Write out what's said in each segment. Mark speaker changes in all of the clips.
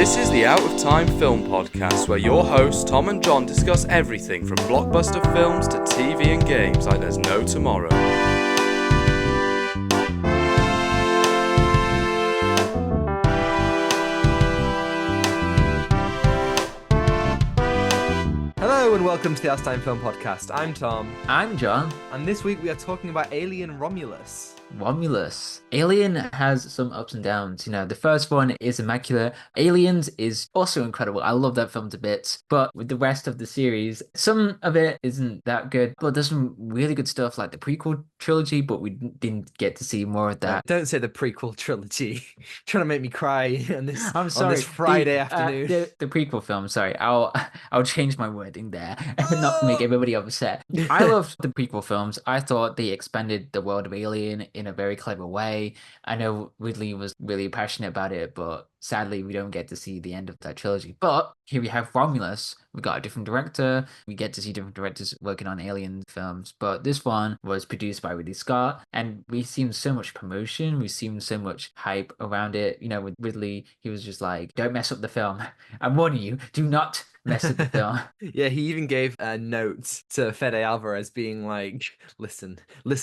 Speaker 1: This is the Out of Time Film Podcast, where your hosts Tom and John discuss everything from blockbuster films to TV and games like there's no tomorrow.
Speaker 2: Hello and welcome to the Out of Time Film Podcast. I'm Tom.
Speaker 3: I'm John.
Speaker 2: And this week we are talking about Alien Romulus.
Speaker 3: Romulus. Alien has some ups and downs. You know, the first one is immaculate. Aliens is also incredible. I love that film to bits. But with the rest of the series, some of it isn't that good. But there's some really good stuff like the prequel trilogy, but we didn't get to see more of that.
Speaker 2: Don't say the prequel trilogy. Trying to make me cry on this,
Speaker 3: I'm sorry.
Speaker 2: on this Friday afternoon.
Speaker 3: The prequel film, sorry. I'll change my wording there and not make everybody upset. I loved the prequel films. I thought they expanded the world of Alien in a very clever way. I know Ridley was really passionate about it, but sadly we don't get to see the end of that trilogy. But here we have Romulus. We got a different director. We get to see different directors working on Alien films. But this one was produced by Ridley Scott, and we've seen so much promotion. We've seen so much hype around it. You know, with Ridley, he was just like, don't mess up the film. I'm warning you, do not mess up the film.
Speaker 2: Yeah, he even gave a note to Fede Álvarez being like, listen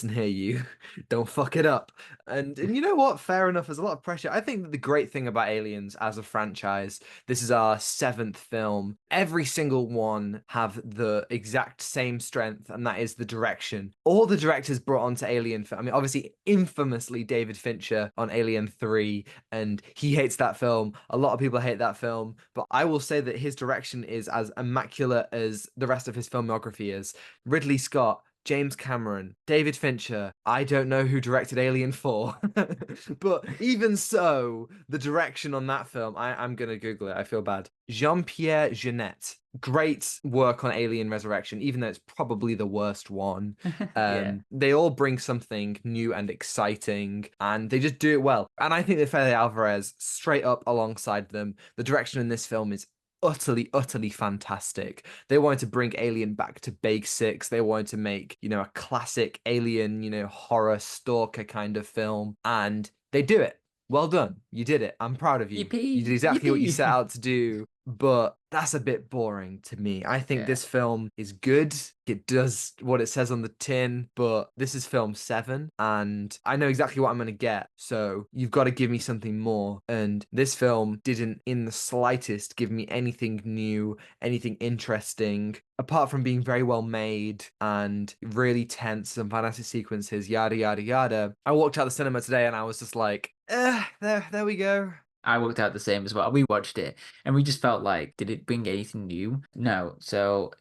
Speaker 2: here, you. Don't fuck it up. And you know what? Fair enough. There's a lot of pressure. I think that the great thing about Aliens as a franchise, this is our 7th film. Every single one have the exact same strength, and that is the direction. All the directors brought onto Alien, I mean, obviously, infamously David Fincher on Alien 3, and he hates that film. A lot of people hate that film, but I will say that his direction is as immaculate as the rest of his filmography is. Ridley Scott, James Cameron, David Fincher, I don't know who directed Alien 4, but even so, the direction on that film, I'm going to Google it, I feel bad. Jean-Pierre Jeunet, great work on Alien Resurrection, even though it's probably the worst one.
Speaker 3: Yeah.
Speaker 2: They all bring something new and exciting, and they just do it well. And I think that Fede Álvarez, straight up alongside them, the direction in this film is utterly fantastic. They wanted to bring Alien back to basics. They wanted to make, a classic Alien, horror stalker kind of film, and they do it. Well done. You did it. I'm proud of you.
Speaker 3: Yippee.
Speaker 2: You did exactly what you
Speaker 3: Yippee.
Speaker 2: set out to do, but that's a bit boring to me. I think this film is good. It does what it says on the tin, but this is film 7, and I know exactly what I'm going to get, so you've got to give me something more. And this film didn't in the slightest give me anything new, anything interesting, apart from being very well made and really tense and fantastic sequences, yada, yada, yada. I walked out of the cinema today and I was just like, there we go.
Speaker 3: I worked out the same as well. We watched it and we just felt like, did it bring anything new? No. So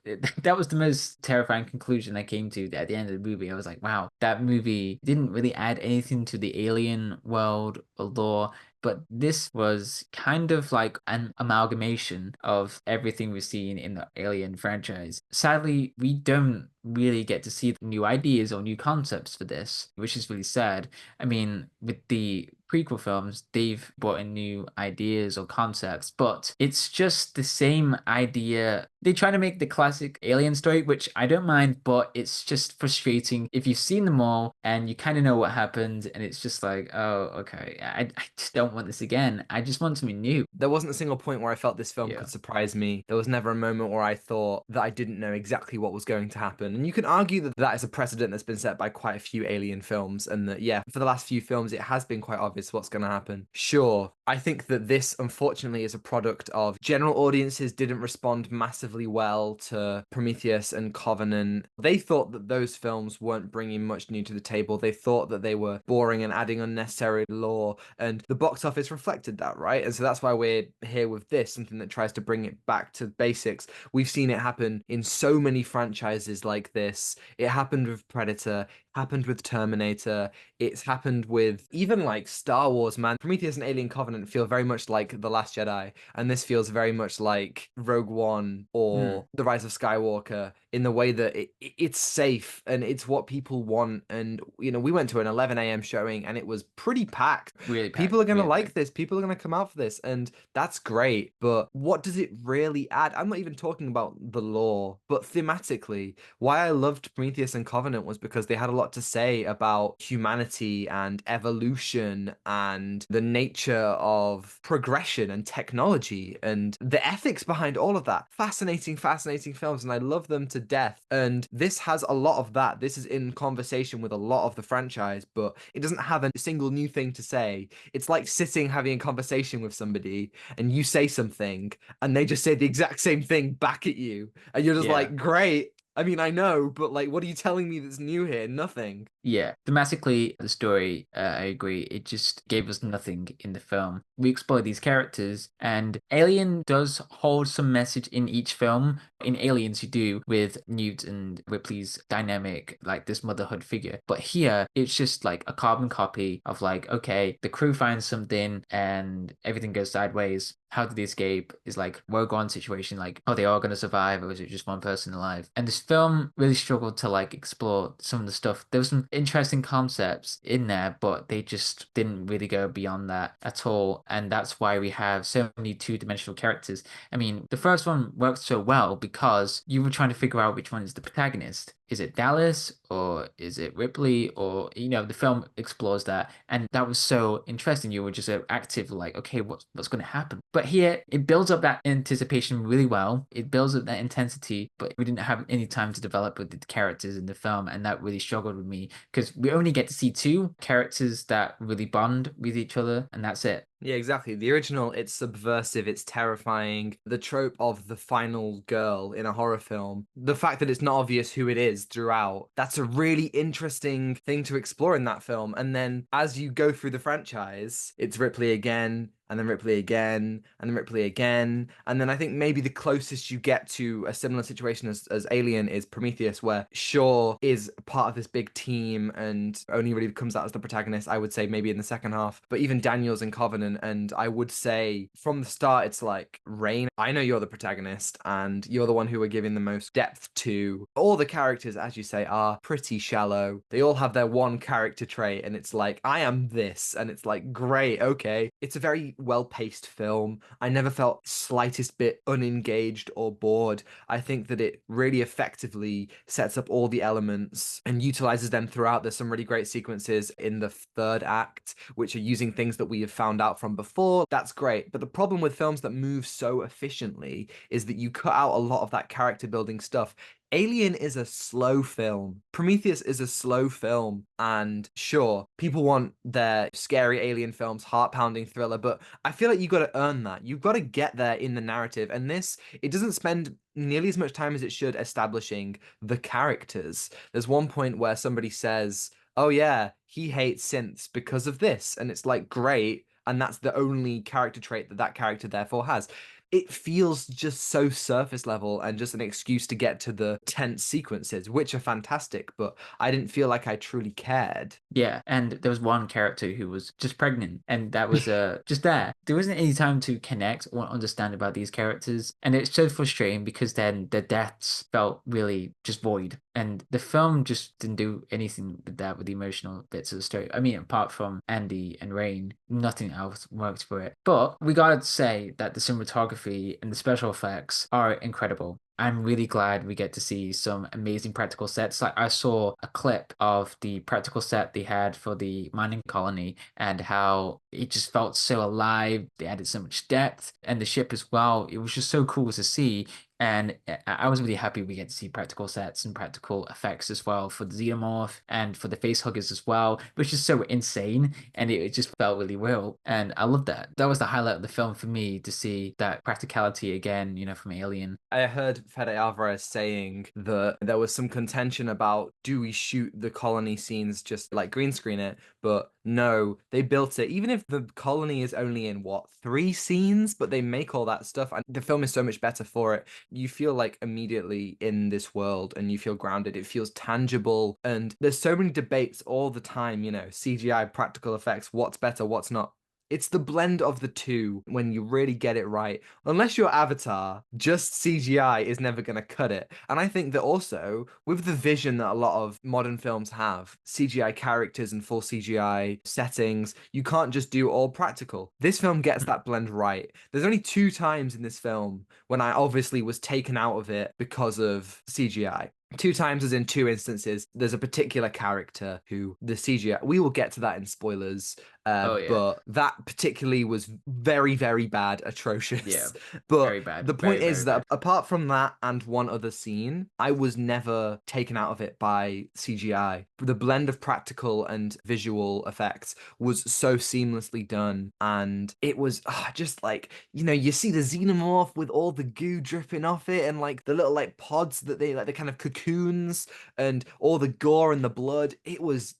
Speaker 3: that was the most terrifying conclusion I came to at the end of the movie. I was like, wow, that movie didn't really add anything to the Alien world or lore. But this was kind of like an amalgamation of everything we've seen in the Alien franchise. Sadly, we don't really get to see new ideas or new concepts for this, which is really sad. I mean, with the prequel films, they've brought in new ideas or concepts, but it's just the same idea. They try to make the classic Alien story, which I don't mind, but it's just frustrating if you've seen them all and you kind of know what happened, and it's just like, oh, okay, I just don't want this again. I just want something new.
Speaker 2: There wasn't a single point where I felt this film could surprise me. There was never a moment where I thought that I didn't know exactly what was going to happen. And you can argue that that is a precedent that's been set by quite a few Alien films, and that, for the last few films, it has been quite obvious what's going to happen. Sure, I think that this, unfortunately, is a product of general audiences didn't respond massively well to Prometheus and Covenant. They thought that those films weren't bringing much new to the table. They thought that they were boring and adding unnecessary lore, and the box office reflected that, right? And so that's why we're here with this, something that tries to bring it back to basics. We've seen it happen in so many franchises like this. It happened with Predator, happened with Terminator, it's happened with even like Star Wars, man. Prometheus and Alien Covenant feel very much like The Last Jedi, and this feels very much like Rogue One or The Rise of Skywalker, in the way that it's safe and it's what people want. And we went to an 11 a.m. showing and it was pretty packed.
Speaker 3: Really packed.
Speaker 2: People are going to
Speaker 3: really
Speaker 2: like
Speaker 3: packed.
Speaker 2: this. People are going to come out for this, and that's great. But what does it really add? I'm not even talking about the lore, but thematically, why I loved Prometheus and Covenant was because they had a lot to say about humanity humanity and evolution and the nature of progression and technology and the ethics behind all of that. Fascinating, fascinating films, and I love them to death. And this has a lot of that. This is in conversation with a lot of the franchise, but it doesn't have a single new thing to say. It's like sitting having a conversation with somebody and you say something and they just say the exact same thing back at you. And you're just like, great. I mean, I know, but like, what are you telling me that's new here? Nothing.
Speaker 3: Yeah, thematically, the story, I agree. It just gave us nothing in the film. We explore these characters, and Alien does hold some message in each film. In Aliens, you do with Newt and Ripley's dynamic, like this motherhood figure. But here, it's just like a carbon copy of like, okay, the crew finds something and everything goes sideways. How did they escape? Is like Rogue One situation, like, are they all going to survive, or is it just one person alive? And this film really struggled to like explore some of the stuff. There was some interesting concepts in there, but they just didn't really go beyond that at all. And that's why we have so many two-dimensional characters. I mean, the first one worked so well because you were trying to figure out which one is the protagonist. Is it Dallas or is it Ripley? Or, you know, the film explores that. And that was so interesting. You were just active, like, okay, what's going to happen? But here, it builds up that anticipation really well. It builds up that intensity, but we didn't have any time to develop with the characters in the film. And that really struggled with me because we only get to see two characters that really bond with each other, and that's it.
Speaker 2: Yeah, exactly. The original, it's subversive, it's terrifying. The trope of the final girl in a horror film, the fact that it's not obvious who it is throughout, that's a really interesting thing to explore in that film. And then as you go through the franchise, it's Ripley again, and then Ripley again, and then Ripley again. And then I think maybe the closest you get to a similar situation as Alien is Prometheus, where Shaw is part of this big team and only really comes out as the protagonist, I would say maybe in the second half. But even Daniel's in Covenant, and I would say from the start, it's like, Rain, I know you're the protagonist, and you're the one who we're giving the most depth to. All the characters, as you say, are pretty shallow. They all have their one character trait, and it's like, I am this, and it's like, great, okay. It's a very well-paced film. I never felt slightest bit unengaged or bored. I think that it really effectively sets up all the elements and utilizes them throughout. There's some really great sequences in the third act, which are using things that we have found out from before. That's great. But the problem with films that move so efficiently is that you cut out a lot of that character building stuff. Alien is a slow film. Prometheus is a slow film. And sure, people want their scary alien films, heart-pounding thriller, but I feel like you got to earn that. You've got to get there in the narrative. And this, it doesn't spend nearly as much time as it should establishing the characters. There's one point where somebody says, oh yeah, he hates synths because of this. And it's like, great. And that's the only character trait that that character therefore has. It feels just so surface level and just an excuse to get to the tense sequences, which are fantastic, but I didn't feel like I truly cared.
Speaker 3: Yeah, and there was one character who was just pregnant, and that was just there. There wasn't any time to connect or understand about these characters, and it's so frustrating because then the deaths felt really just void. And the film just didn't do anything with that, with the emotional bits of the story. I mean, apart from Andy and Rain, nothing else worked for it. But we gotta say that the cinematography and the special effects are incredible. I'm really glad we get to see some amazing practical sets. Like I saw a clip of the practical set they had for the mining colony and how it just felt so alive. They added so much depth, and the ship as well. It was just so cool to see. And I was really happy we get to see practical sets and practical effects as well for the xenomorph and for the face huggers as well, which is so insane. And it just felt really real. And I love that. That was the highlight of the film for me, to see that practicality again, you know, from Alien.
Speaker 2: I heard Fede Álvarez saying that there was some contention about, do we shoot the colony scenes just like green screen it? But no, they built it. Even if the colony is only in 3 scenes, but they make all that stuff, and the film is so much better for it. You feel like immediately in this world and you feel grounded. It feels tangible. And there's so many debates all the time, you know, CGI, practical effects, what's better, what's not. It's the blend of the two when you really get it right. Unless you're Avatar, just CGI is never going to cut it. And I think that also, with the vision that a lot of modern films have, CGI characters and full CGI settings, you can't just do all practical. This film gets that blend right. There's only 2 times in this film when I obviously was taken out of it because of CGI. 2 times as in 2 instances. There's a particular character who the CGI, we will get to that in spoilers, but that particularly was very, very bad, atrocious.
Speaker 3: Yeah,
Speaker 2: But
Speaker 3: very bad.
Speaker 2: the point
Speaker 3: Very,
Speaker 2: is
Speaker 3: very
Speaker 2: that apart from that and one other scene, I was never taken out of it by CGI. The blend of practical and visual effects was so seamlessly done, and it was just like, you see the xenomorph with all the goo dripping off it, and like the little like pods that they like, the kind of cocoons, and all the gore and the blood. It was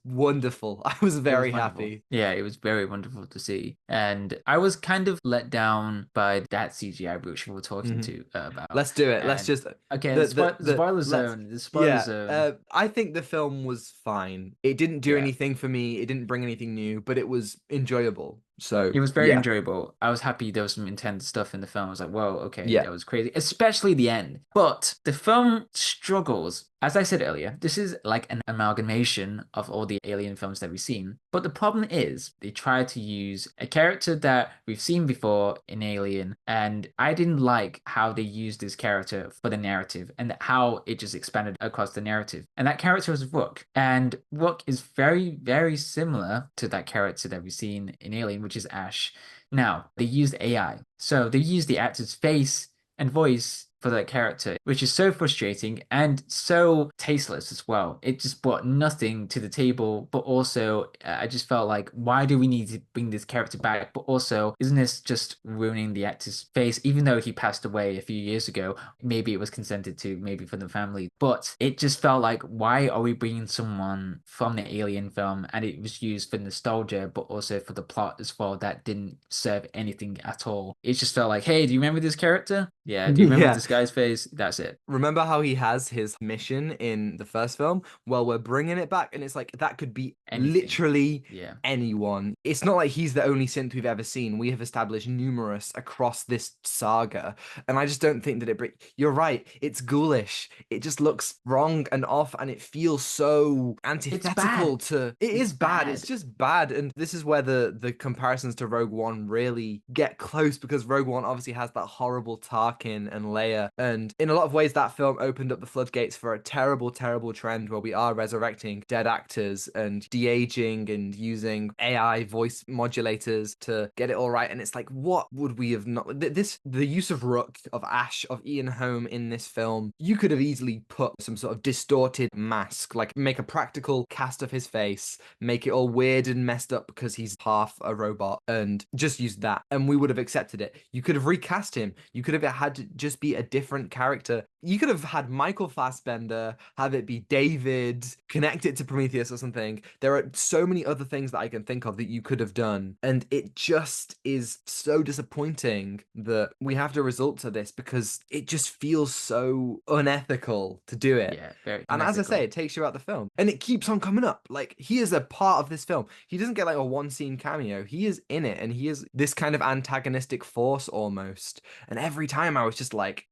Speaker 2: wonderful. I was very happy.
Speaker 3: Yeah, it was very wonderful to see. And I was kind of let down by that CGI, which we were talking to about.
Speaker 2: Let's do it.
Speaker 3: And,
Speaker 2: Let's just
Speaker 3: okay, the spoiler zone. The spoiler zone.
Speaker 2: I think the film was fine. It didn't do anything for me. It didn't bring anything new, but it was enjoyable. So
Speaker 3: it was very enjoyable. I was happy there was some intense stuff in the film. I was like, whoa, okay, that was crazy. Especially the end. But the film struggles. As I said earlier, this is like an amalgamation of all the Alien films that we've seen. But the problem is they try to use a character that we've seen before in Alien, and I didn't like how they used this character for the narrative and how it just expanded across the narrative. And that character was Rook. And Rook is very, very similar to that character that we've seen in Alien, which is Ash. Now, they used AI. So they used the actor's face and voice for that character, which is so frustrating and so tasteless as well. It just brought nothing to the table, but also I just felt like, why do we need to bring this character back? But also, isn't this just ruining the actor's face? Even though he passed away a few years ago, maybe it was consented to, maybe for the family, but it just felt like, why are we bringing someone from the Alien film? And it was used for nostalgia, but also for the plot as well, that didn't serve anything at all. It just felt like, hey, do you remember this character? Yeah, do you remember this guy's face? That's it.
Speaker 2: Remember how he has his mission in the first film? Well, we're bringing it back, and it's like that could be literally anyone. It's not like he's the only synth we've ever seen. We have established numerous across this saga, and I just don't think that you're right. It's ghoulish. It just looks wrong and off, and it feels so antithetical to. It is bad. It's just bad, and this is where the comparisons to Rogue One really get close, because Rogue One obviously has that horrible Tarkin and Leia, and in a lot of ways that film opened up the floodgates for a terrible, terrible trend where we are resurrecting dead actors and de-aging and using AI voice modulators to get it all right. And it's like, what would we have not... The use of Rook, of Ash, of Ian Holm in this film, you could have easily put some sort of distorted mask, like make a practical cast of his face, make it all weird and messed up because he's half a robot, and just use that, and we would have accepted it. You could have recast him. You could have had to just be a different character. You could have had Michael Fassbender, have it be David, connect it to Prometheus or something. There are so many other things that I can think of that you could have done, and it just is so disappointing that we have to resort to this, because it just feels so unethical to do it.
Speaker 3: Yeah, very
Speaker 2: and as I say, it takes you out the film, and it keeps on coming up. Like, he is a part of this film. He doesn't get like a one scene cameo. He is in it, and he is this kind of antagonistic force almost. And every time I was just like,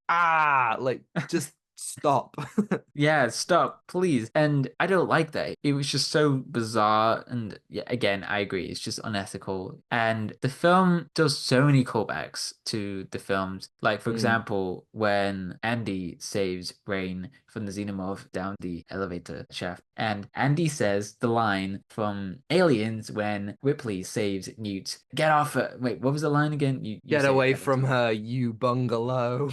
Speaker 2: just stop.
Speaker 3: Yeah, stop, please. And I don't like that. It was just so bizarre. And yeah, again, I agree. It's just unethical. And the film does so many callbacks to the films. Like, for example, when Andy saves Rain from the xenomorph down the elevator shaft. And Andy says the line from Aliens when Ripley saves Newt. Get off her. Wait, what was the line again? You
Speaker 2: Get away from her, you bungalow.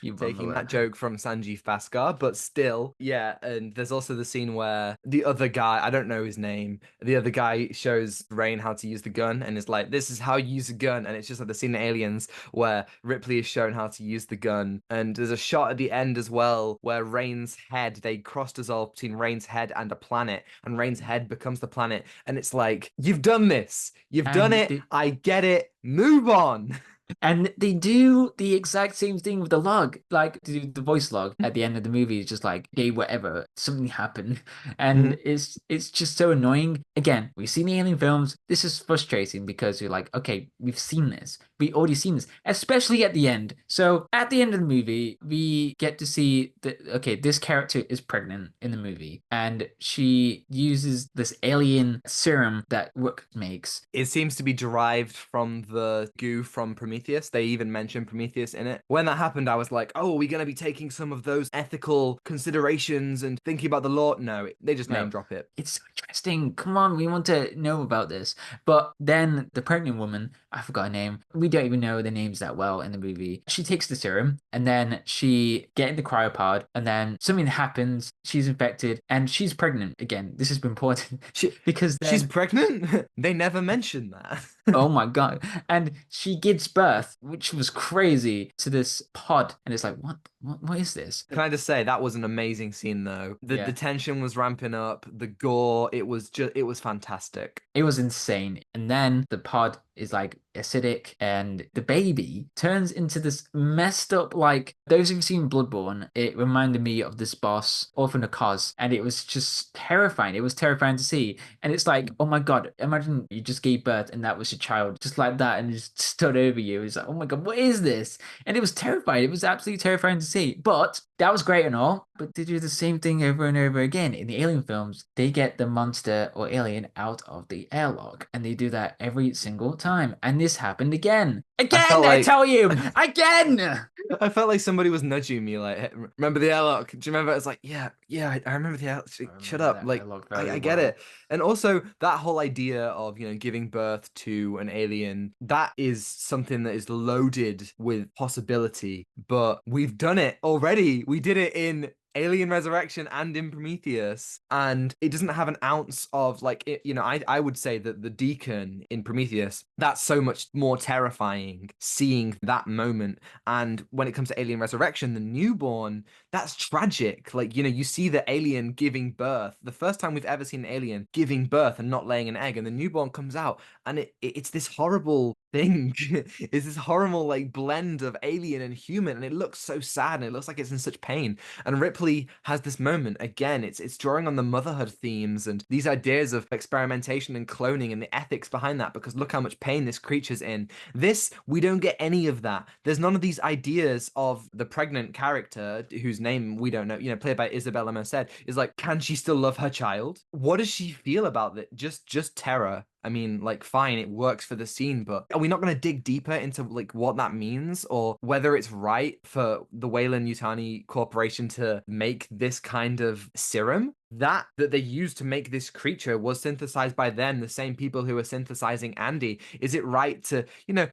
Speaker 2: Taking that joke from Sanjeev Bhaskar, but still, yeah. And there's also the scene where the other guy, I don't know his name, the other guy shows Rain how to use the gun, and is like, this is how you use a gun. And it's just like the scene in Aliens where Ripley is shown how to use the gun. And there's a shot at the end as well where Rain's head, they cross dissolve between Rain's head and a planet, and Rain's head becomes the planet. And it's like, you've done this. You've done it. I get it. Move on.
Speaker 3: And they do the exact same thing with the log, like the voice log at the end of the movie is just like, hey, whatever, something happened. And it's just so annoying. Again, we've seen the Alien films. This is frustrating because you're like, okay, we've seen this. We already seen this, especially at the end. So at the end of the movie, we get to see that, okay, this character is pregnant in the movie, and she uses this alien serum that Rook makes.
Speaker 2: It seems to be derived from the goo from Prometheus. Prometheus. They even mention Prometheus in it. When that happened, I was like, oh, are we going to be taking some of those ethical considerations and thinking about the law? No, they just name drop it.
Speaker 3: It's so interesting. Come on, we want to know about this. But then the pregnant woman, I forgot her name. We don't even know the names that well in the movie. She takes the serum and then she get in the cryopod and then something happens. She's infected and she's pregnant again. This is important because
Speaker 2: she's pregnant. They never mentioned that.
Speaker 3: Oh my god. And she gives birth, which was crazy, to this pod. And it's like, what is this?
Speaker 2: Can I just say that was an amazing scene though. The tension was ramping up, the gore, it was fantastic.
Speaker 3: It was insane. And then the pod is like acidic and the baby turns into this messed up, like, those who've seen Bloodborne, it reminded me of this boss, Orphan of Kos, and it was just terrifying. It was terrifying to see. And it's like, oh my god, imagine you just gave birth and that was your child, just like that, and just stood over you. It's like, oh my god, what is this? And it was terrifying. It was absolutely terrifying to see. But that was great and all, but they do the same thing over and over again. In the Alien films, they get the monster or alien out of the airlock, and they do that every single time. And this happened again. I tell you, again!
Speaker 2: I felt like somebody was nudging me, like, hey, remember the airlock? Do you remember? It's like, yeah, I remember the airlock. Shut up. Like, I get it. And also, that whole idea of, giving birth to an alien, that is something that is loaded with possibility, but we've done it already. We did it in Alien Resurrection and in Prometheus, and it doesn't have an ounce of I would say that the Deacon in Prometheus, that's so much more terrifying seeing that moment. And when it comes to Alien Resurrection, the newborn, that's tragic. Like, you see the alien giving birth, the first time we've ever seen an alien giving birth and not laying an egg, and the newborn comes out and it's this horrible thing. It's this horrible like blend of alien and human, and it looks so sad and it looks like it's in such pain. And Ripley has this moment again. It's drawing on the motherhood themes and these ideas of experimentation and cloning and the ethics behind that, because look how much pain this creature's in. This, we don't get any of that. There's none of these ideas of the pregnant character whose name we don't know, played by Isabela Merced, is like, can she still love her child? What does she feel about it? Just terror. I mean, like, fine, it works for the scene, but are we not going to dig deeper into like what that means, or whether it's right for the Weyland-Yutani Corporation to make this kind of serum? That they used to make this creature was synthesized by them, the same people who are synthesizing Andy. Is it right to,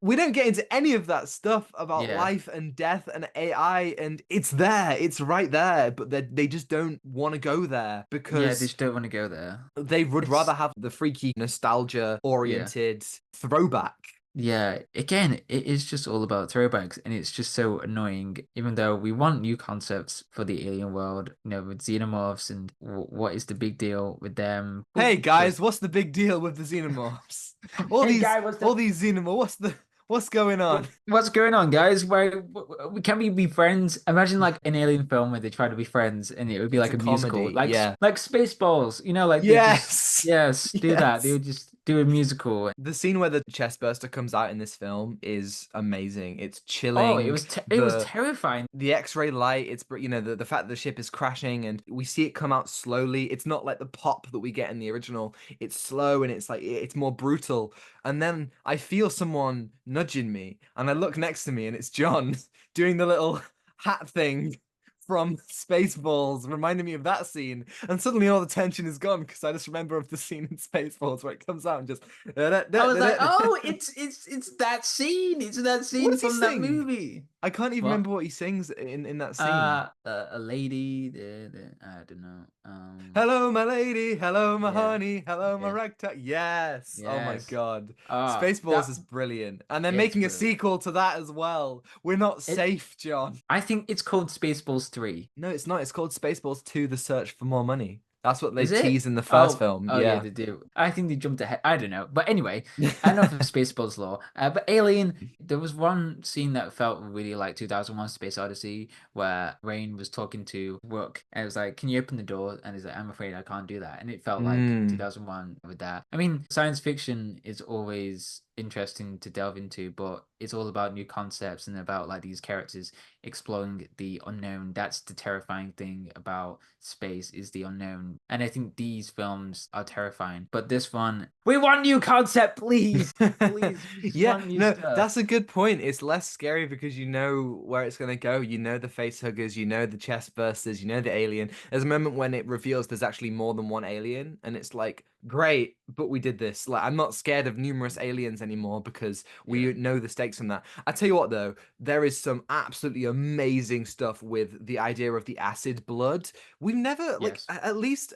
Speaker 2: we don't get into any of that stuff about life and death and AI, and it's there, it's right there, but they just don't want to go there because
Speaker 3: they just don't want to go there.
Speaker 2: They would rather have the freaky nostalgia-oriented throwback.
Speaker 3: Yeah, again, it is just all about throwbacks, and it's just so annoying, even though we want new concepts for the alien world, with xenomorphs, and what is the big deal with them.
Speaker 2: Hey guys, what's the big deal with the xenomorphs? All these xenomorphs, what's going on?
Speaker 3: What's going on, guys? Can we be friends? Imagine like an alien film where they try to be friends and it would be like a musical. Like Spaceballs, yes, do that. They would just do a musical.
Speaker 2: The scene where the chest burster comes out in this film is amazing. It's chilling.
Speaker 3: Oh, it was terrifying.
Speaker 2: The X-ray light, it's the fact that the ship is crashing and we see it come out slowly. It's not like the pop that we get in the original. It's slow and it's like it's more brutal. And then I feel someone nudging me and I look next to me and it's John doing the little hat thing from Spaceballs, reminding me of that scene, and suddenly all the tension is gone because I just remember of the scene in Spaceballs where it comes out and just.
Speaker 3: I was like, oh, it's that scene. It's that scene from that movie.
Speaker 2: I can't even remember what he sings in that scene.
Speaker 3: A lady. I don't know.
Speaker 2: Hello, my lady. Hello, my honey. Hello, my ragtag. Yes. Oh my god. Spaceballs is brilliant, and they're making a sequel to that as well. We're not safe, John.
Speaker 3: I think it's called Spaceballs 3.
Speaker 2: No, it's not. It's called Spaceballs 2: The Search for More Money. That's what they tease in the first film.
Speaker 3: Oh, yeah, they do. I think they jumped ahead. I don't know. But anyway, enough of Spaceballs lore. But Alien, there was one scene that felt really like 2001 Space Odyssey where Rain was talking to Rook and it was like, can you open the door? And he's like, I'm afraid I can't do that. And it felt like 2001 with that. I mean, science fiction is always interesting to delve into, but it's all about new concepts and about like these characters exploring the unknown. That's the terrifying thing about space, is the unknown. And I think these films are terrifying. But this one, we want new concept, please. Please. We just want new stuff.
Speaker 2: That's a good point. It's less scary because you know where it's going to go. You know the face huggers, you know the chest bursters, you know the alien. There's a moment when it reveals there's actually more than one alien, and it's like, great, but we did this. Like, I'm not scared of numerous aliens anymore because we know the stakes from that. I tell you what, though, there is some absolutely amazing stuff with the idea of the acid blood. We've never, like, at least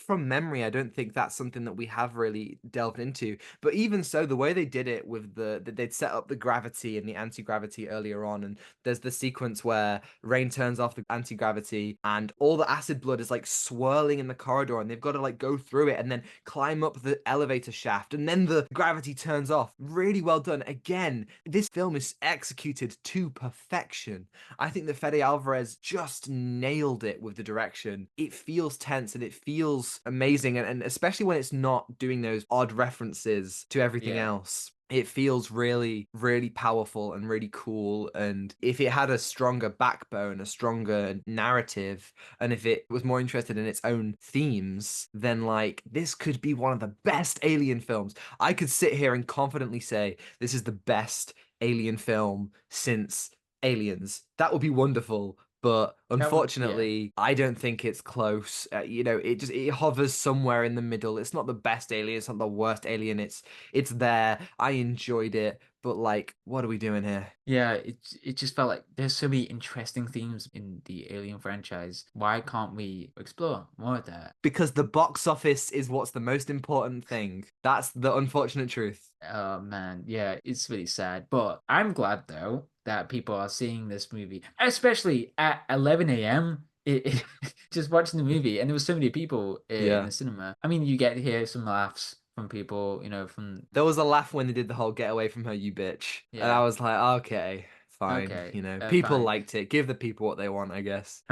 Speaker 2: from memory, I don't think that's something that we have really delved into. But even so, the way they did it with they'd set up the gravity and the anti-gravity earlier on, and there's the sequence where Rain turns off the anti-gravity and all the acid blood is like swirling in the corridor, and they've got to like go through it and then climb up the elevator shaft, and then the gravity turns off. Really well done. Again, this film is executed to perfection. I think that Fede Álvarez just nailed it with the direction. It feels tense and it feels amazing, and especially when it's not doing those odd references to everything else. It feels really, really powerful and really cool. And if it had a stronger backbone, a stronger narrative, and if it was more interested in its own themes, then like this could be one of the best Alien films. I could sit here and confidently say this is the best Alien film since Aliens. That would be wonderful. But unfortunately, I don't think it's close. It hovers somewhere in the middle. It's not the best Alien. It's not the worst Alien. It's there. I enjoyed it. But like, what are we doing here?
Speaker 3: Yeah, it just felt like there's so many interesting themes in the Alien franchise. Why can't we explore more of that?
Speaker 2: Because the box office is what's the most important thing. That's the unfortunate truth.
Speaker 3: Oh man, yeah, it's really sad. But I'm glad though that people are seeing this movie, especially at 11 a.m. Just watching the movie, and there was so many people in the cinema. I mean, you get to hear some laughs from people, from...
Speaker 2: There was a laugh when they did the whole "get away from her, you bitch," and I was like, okay, fine.
Speaker 3: Okay,
Speaker 2: people
Speaker 3: fine.
Speaker 2: liked it. Give the people what they want, I guess.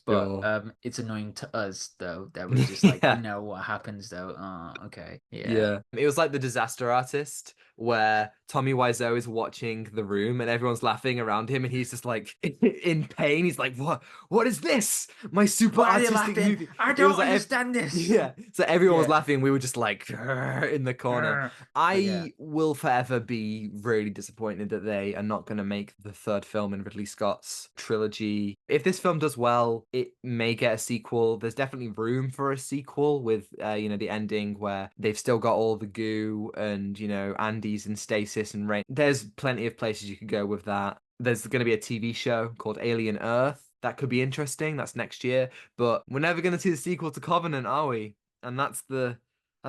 Speaker 3: But it's annoying to us though that we're just like, we know what happens though. Okay,
Speaker 2: yeah. It was like The Disaster Artist, where Tommy Wiseau is watching The Room and everyone's laughing around him, and he's just like in pain. He's like, what is this? My super artistic movie.
Speaker 3: I don't understand this.
Speaker 2: Yeah. So everyone was laughing. We were just like in the corner. I will forever be really disappointed that they are not going to make the third film in Ridley Scott's trilogy. If this film does well, it may get a sequel. There's definitely room for a sequel with the ending where they've still got all the goo and Andy's in stasis and Rain. There's plenty of places you could go with that. There's going to be a TV show called Alien Earth. That could be interesting. That's next year. But we're never going to see the sequel to Covenant, are we? And that's the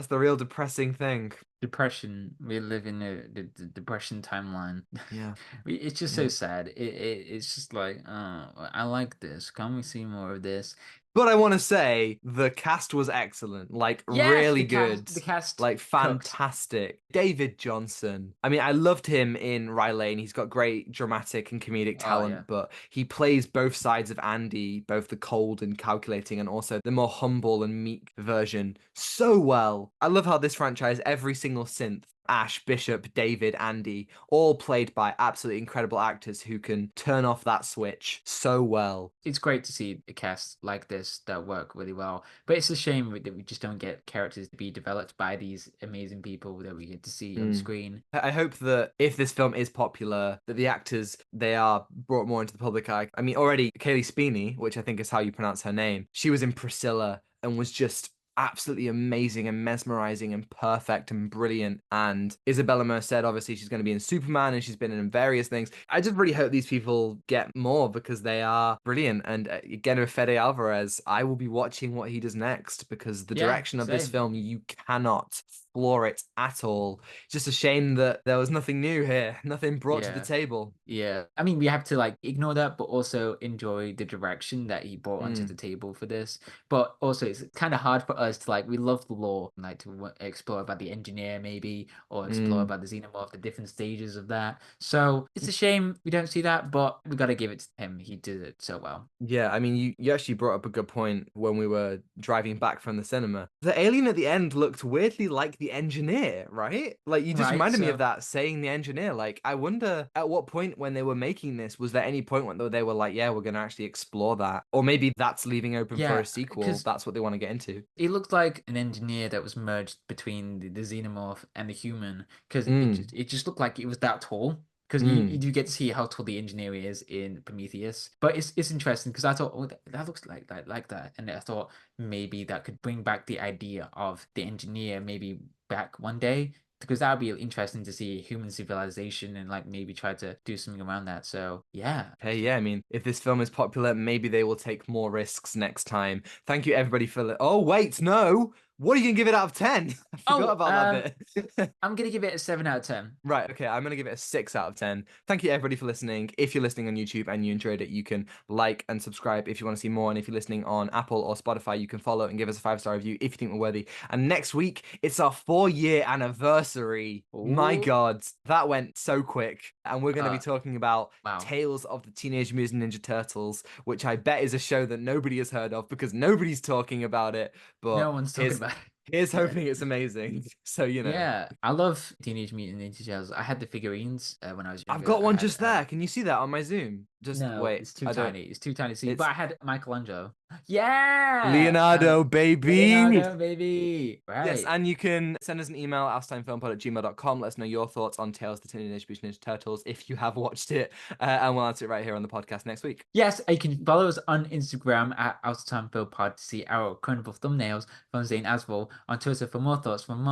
Speaker 2: real depressing thing.
Speaker 3: Depression. We live in the depression timeline.
Speaker 2: Yeah.
Speaker 3: It's just so sad. It's just like, I like this. Can we see more of this?
Speaker 2: But I want to say the cast was excellent, like really good.
Speaker 3: The cast,
Speaker 2: like fantastic. David Johnsson. I mean, I loved him in Rye Lane. He's got great dramatic and comedic talent, but he plays both sides of Andy, both the cold and calculating and also the more humble and meek version so well. I love how this franchise, every single synth, Ash, Bishop, David, Andy, all played by absolutely incredible actors who can turn off that switch so well.
Speaker 3: It's great to see a cast like this that work really well, but it's a shame that we just don't get characters to be developed by these amazing people that we get to see on screen.
Speaker 2: I hope that if this film is popular, that the actors, they are brought more into the public eye. I mean, already Cailee Spaeny, which I think is how you pronounce her name, she was in Priscilla and was just absolutely amazing and mesmerizing and perfect and brilliant. And Isabela Merced, obviously she's going to be in Superman and she's been in various things. I just really hope these people get more because they are brilliant. And again, with Fede Álvarez, I will be watching what he does next because the direction of this film, you cannot floor it at all. It's just a shame that there was nothing new here, nothing brought to the table.
Speaker 3: Yeah, I mean, we have to like ignore that, but also enjoy the direction that he brought onto the table for this. But also, it's kind of hard for us to like, we love the lore, like to explore about the engineer maybe, or explore about the xenomorph, the different stages of that. So it's a shame we don't see that, but we got to give it to him. He did it so well.
Speaker 2: Yeah, I mean, you actually brought up a good point when we were driving back from the cinema. The alien at the end looked weirdly like the engineer, right? Like, you just
Speaker 3: Right,
Speaker 2: reminded me
Speaker 3: so-
Speaker 2: of that, saying the engineer. Like, I wonder at what point when they were making this, was there any point when they were like, yeah, we're going to actually explore that? Or maybe that's leaving open for
Speaker 3: Yeah,
Speaker 2: a sequel.
Speaker 3: 'cause-
Speaker 2: That's what they want to get into.
Speaker 3: It looked like an engineer that was merged between the xenomorph and the human, because it just looked like it was that tall. Because you do get to see how tall the engineer is in Prometheus, but it's interesting because I thought, oh, that looks like that, and I thought maybe that could bring back the idea of the engineer maybe back one day, because that would be interesting to see human civilization and like maybe try to do something around that. So yeah.
Speaker 2: Hey, yeah, I mean, if this film is popular, maybe they will take more risks next time. Thank you, everybody, for... Oh, wait, no! What are you going to give it out of 10? I forgot about that bit.
Speaker 3: I'm going to give it a 7 out of 10.
Speaker 2: Right, okay, I'm going to give it a 6 out of 10. Thank you, everybody, for listening. If you're listening on YouTube and you enjoyed it, you can like and subscribe if you want to see more. And if you're listening on Apple or Spotify, you can follow and give us a 5-star review if you think we're worthy. And next week, it's our 4-year anniversary. My
Speaker 3: Ooh.
Speaker 2: God, that went so quick. And we're going to be talking about
Speaker 3: Wow.
Speaker 2: Tales of the Teenage Mutant Ninja Turtles, which I bet is a show that nobody has heard of because nobody's talking about it. But
Speaker 3: No one's talking about it.
Speaker 2: Here's hoping it's amazing. So, you know.
Speaker 3: Yeah, I love Teenage Mutant Ninja Turtles. I had the figurines when I was younger.
Speaker 2: I've got one just there. Can you see that on my Zoom? Just
Speaker 3: no,
Speaker 2: wait.
Speaker 3: it's too tiny. It's too tiny to see. But I had Michelangelo. Yeah!
Speaker 2: Leonardo, baby!
Speaker 3: Leonardo, baby! Right.
Speaker 2: Yes, and you can send us an email, ourstimefilmpod@gmail.com. Let us know your thoughts on Tales of the Teenage Mutant Ninja Turtles if you have watched it. And we'll answer it right here on the podcast next week.
Speaker 3: Yes, you can follow us on Instagram at ourstimefilmpod to see our current thumbnails from Zain Afzal, on Twitter for more thoughts from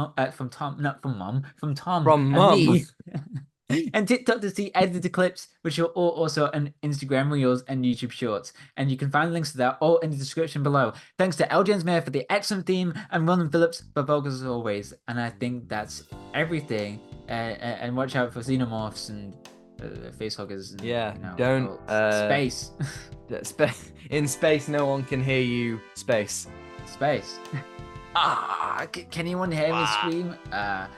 Speaker 3: Tom
Speaker 2: From
Speaker 3: and
Speaker 2: Mum.
Speaker 3: me. And TikTok to see edited clips, which are all also on Instagram Reels and YouTube Shorts. And you can find links to that all in the description below. Thanks to Jones-Meyer for the excellent theme and Ronan Phillips for vocals as always. And I think that's everything. And watch out for xenomorphs and facehuggers. And,
Speaker 2: Yeah,
Speaker 3: you know,
Speaker 2: don't...
Speaker 3: space.
Speaker 2: In space, no one can hear you. Space.
Speaker 3: Space. Can anyone hear me scream?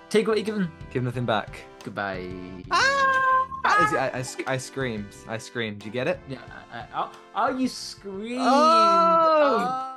Speaker 3: Take what you give them.
Speaker 2: Give nothing back.
Speaker 3: Goodbye.
Speaker 2: I screamed. Do you get it?
Speaker 3: Yeah. You screamed.
Speaker 2: Oh!